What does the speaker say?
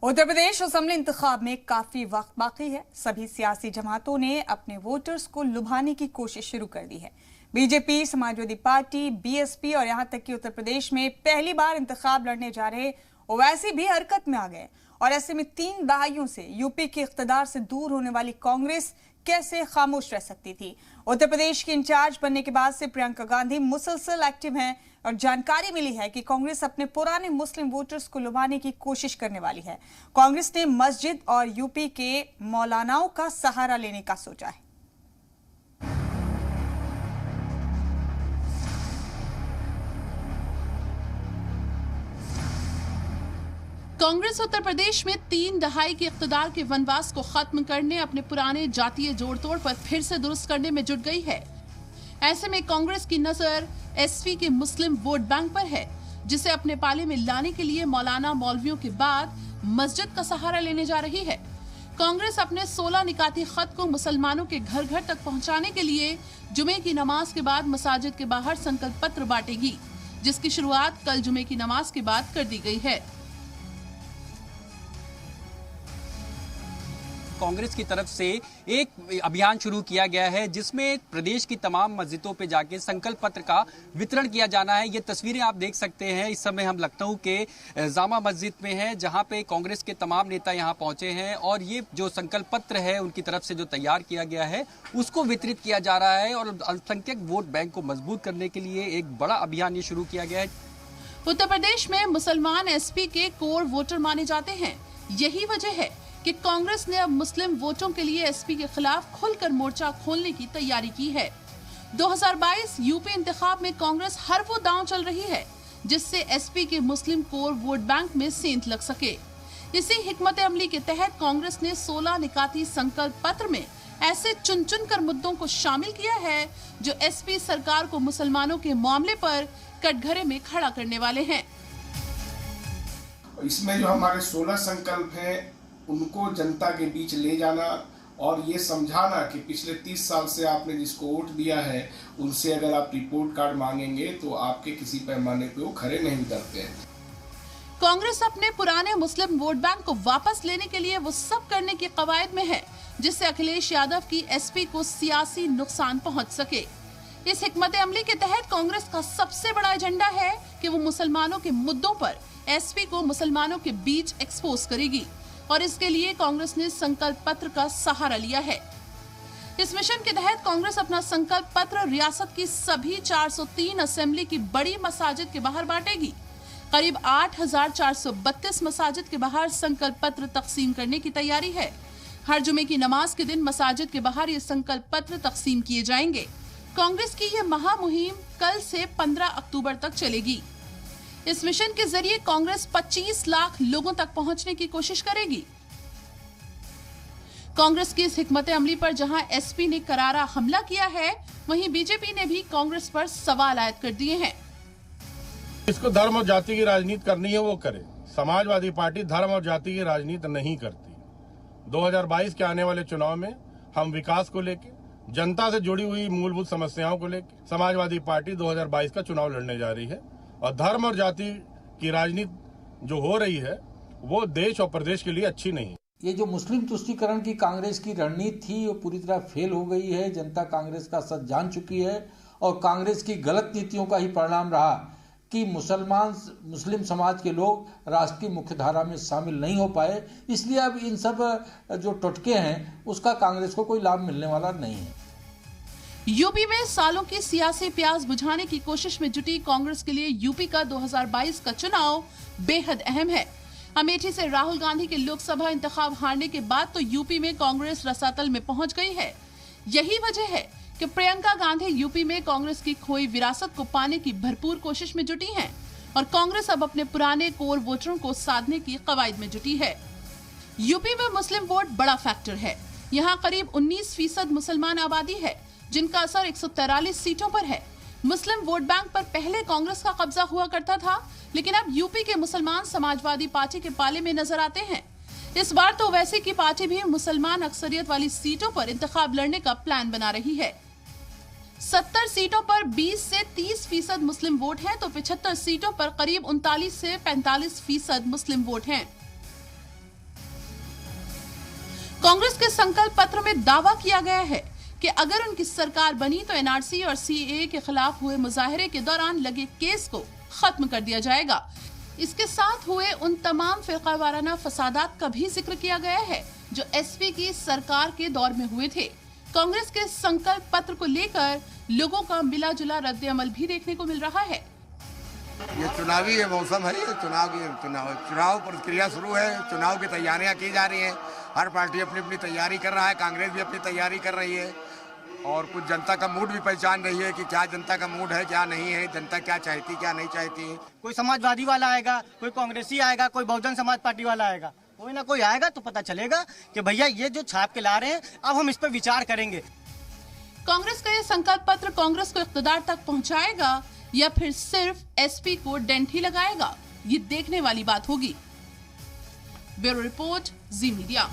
Uttar Pradesh assembly इंतखाब में काफी वक्त बाकी है। सभी सियासी जमातों ने अपने वोटर्स को लुभाने की कोशिश शुरू कर दी है। बीजेपी, समाजवादी पार्टी, बीएसपी और यहां तक कि उत्तर प्रदेश में पहली बार इंतखाब लड़ने जा रहे ओवैसी भी हरकत में आ गए। और ऐसे में 3 दहाइयों से यूपी के इख्तिदार से दूर होने वाली कांग्रेस कैसे खामोश रह सकती थी। उत्तर प्रदेश के इंचार्ज बनने के बाद से प्रियंका गांधी मुसलसल एक्टिव हैं और जानकारी मिली है कि कांग्रेस अपने पुराने मुस्लिम वोटर्स को लुभाने की कोशिश करने वाली है। कांग्रेस ने मस्जिद और यूपी के मौलानाओं का सहारा लेने का सोचा है। कांग्रेस उत्तर प्रदेश में 3 दहाई के इख्तिदार के वनवास को खत्म करने, अपने पुराने जातीय जोड़ तोड़ पर फिर से दुरुस्त करने में जुट गई है। ऐसे में कांग्रेस की नजर एसपी के मुस्लिम वोट बैंक पर है, जिसे अपने पाले में लाने के लिए मौलाना मौलवियों के बाद मस्जिद का सहारा लेने जा रही है। कांग्रेस अपने 16 निकाती खत को मुसलमानों के घर घर तक पहुंचाने के लिए जुमे की नमाज के बाद मसाजिद के बाहर संकल्प पत्र बांटेगी, जिसकी शुरुआत कल जुमे की नमाज के बाद कर दी गई है। कांग्रेस की तरफ से एक अभियान शुरू किया गया है, जिसमें प्रदेश की तमाम मस्जिदों पे जाके संकल्प पत्र का वितरण किया जाना है। ये तस्वीरें आप देख सकते हैं। इस समय हम लखनऊ के जामा मस्जिद में हैं, जहां पे कांग्रेस के तमाम नेता यहां पहुंचे हैं और ये जो संकल्प पत्र है उनकी तरफ से जो तैयार किया गया है उसको वितरित किया जा रहा है और अल्पसंख्यक वोट बैंक को मजबूत करने के लिए एक बड़ा अभियान ये शुरू किया गया है। उत्तर प्रदेश में मुसलमान एसपी के कोर वोटर माने जाते हैं। यही वजह है कि कांग्रेस ने अब मुस्लिम वोटों के लिए एसपी के खिलाफ खुलकर मोर्चा खोलने की तैयारी की है। 2022 यूपी इंतखाब में कांग्रेस हर वो दांव चल रही है जिससे एसपी के मुस्लिम कोर वोट बैंक में सेंध लग सके। इसी हिकमत अमली के तहत कांग्रेस ने 16 निकाती संकल्प पत्र में ऐसे चुन चुन कर मुद्दों को शामिल किया है जो एसपी सरकार को मुसलमानों के मामले पर कटघरे में खड़ा करने वाले हैं। इसमें जो हमारे 16 संकल्प हैं उनको जनता के बीच ले जाना और ये समझाना कि पिछले 30 साल से आपने जिसको वोट दिया है उनसे अगर आप रिपोर्ट कार्ड मांगेंगे तो आपके किसी पैमाने पे वो खरे नहीं उतरते हैं। कांग्रेस अपने पुराने मुस्लिम वोट बैंक को वापस लेने के लिए वो सब करने की कवायद में है जिससे अखिलेश यादव की एसपी को सियासी नुकसान पहुंच सके। इस हिकमत अमली के तहत कांग्रेस का सबसे बड़ा एजेंडा है कि वो मुसलमानों के मुद्दों पर एसपी को मुसलमानों के बीच एक्सपोज करेगी और इसके लिए कांग्रेस ने संकल्प पत्र का सहारा लिया है। इस मिशन के तहत कांग्रेस अपना संकल्प पत्र रियासत की सभी 403 असेंबली की बड़ी मसाजिद के बाहर बांटेगी। करीब 8,432 मसाजिद के बाहर संकल्प पत्र तकसीम करने की तैयारी है। हर जुमे की नमाज के दिन मसाजिद के बाहर ये संकल्प पत्र तकसीम किए जाएंगे। कांग्रेस की ये महामुहिम कल से 15 अक्टूबर तक चलेगी। इस मिशन के जरिए कांग्रेस 25 लाख लोगों तक पहुंचने की कोशिश करेगी। कांग्रेस की इस हिकमत अमली पर जहां एसपी ने करारा हमला किया है, वहीं बीजेपी ने भी कांग्रेस पर सवाल आयद कर दिए हैं। इसको धर्म और जाति की राजनीति करनी है वो करे। समाजवादी पार्टी धर्म और जाति की राजनीति नहीं करती। 2022 के आने वाले चुनाव में हम विकास को लेके, जनता से जुड़ी हुई मूलभूत समस्याओं को लेके समाजवादी पार्टी 2022 का चुनाव लड़ने जा रही है और धर्म और जाति की राजनीति जो हो रही है वो देश और प्रदेश के लिए अच्छी नहीं है। ये जो मुस्लिम तुष्टीकरण की कांग्रेस की रणनीति थी वो पूरी तरह फेल हो गई है। जनता कांग्रेस का सच जान चुकी है और कांग्रेस की गलत नीतियों का ही परिणाम रहा कि मुस्लिम समाज के लोग राष्ट्र की मुख्यधारा में शामिल नहीं हो पाए। इसलिए अब इन सब जो टोटके हैं उसका कांग्रेस को कोई लाभ मिलने वाला नहीं है। यूपी में सालों की सियासी प्यास बुझाने की कोशिश में जुटी कांग्रेस के लिए यूपी का 2022 का चुनाव बेहद अहम है। अमेठी से राहुल गांधी के लोकसभा इंतखाब हारने के बाद तो यूपी में कांग्रेस रसातल में पहुंच गई है। यही वजह है कि प्रियंका गांधी यूपी में कांग्रेस की खोई विरासत को पाने की भरपूर कोशिश में जुटी हैं और कांग्रेस अब अपने पुराने कोर वोटरों को साधने की कवायद में जुटी है। यूपी में मुस्लिम वोट बड़ा फैक्टर है। यहाँ करीब 19% मुसलमान आबादी है, जिनका असर 143 सीटों पर है। मुस्लिम वोट बैंक पर पहले कांग्रेस का कब्जा हुआ करता था, लेकिन अब यूपी के मुसलमान समाजवादी पार्टी के पाले में नजर आते हैं। इस बार तो ओवैसी की पार्टी भी मुसलमान अक्सरियत वाली सीटों पर इंतखाब लड़ने का प्लान बना रही है। 70 सीटों पर 20 से 30% मुस्लिम वोट हैं, तो 75 सीटों पर करीब 39 से 45% मुस्लिम वोट हैं। कांग्रेस के संकल्प पत्र में दावा किया गया है कि अगर उनकी सरकार बनी तो एनआरसी और सीएए के खिलाफ हुए मुजाहरे के दौरान लगे केस को खत्म कर दिया जाएगा। इसके साथ हुए उन तमाम फिरकावाराना फसादात का भी जिक्र किया गया है जो एसपी की सरकार के दौर में हुए थे। कांग्रेस के संकल्प पत्र को लेकर लोगों का मिला जुला रद्द-ए-अमल भी देखने को मिल रहा है। ये चुनावी मौसम है, चुनाव प्रक्रिया शुरू है, चुनाव की तैयारियां की जा रही हैं। हर पार्टी अपनी अपनी तैयारी कर रहा है, कांग्रेस भी अपनी तैयारी कर रही है और कुछ जनता का मूड भी पहचान रही है कि क्या जनता का मूड है, क्या नहीं है, जनता क्या चाहती, क्या नहीं चाहती। कोई समाजवादी वाला आएगा, कोई कांग्रेसी आएगा, कोई बहुजन समाज पार्टी वाला आएगा, कोई ना कोई आएगा तो पता चलेगा कि भैया ये जो छाप के ला रहे हैं अब हम इस पर विचार करेंगे। कांग्रेस का ये संकल्प पत्र कांग्रेस को इख्तिदार तक पहुंचाएगा या फिर सिर्फ एसपी को डेंट ही लगाएगा, ये देखने वाली बात होगी। ब्यूरो रिपोर्ट, जी मीडिया।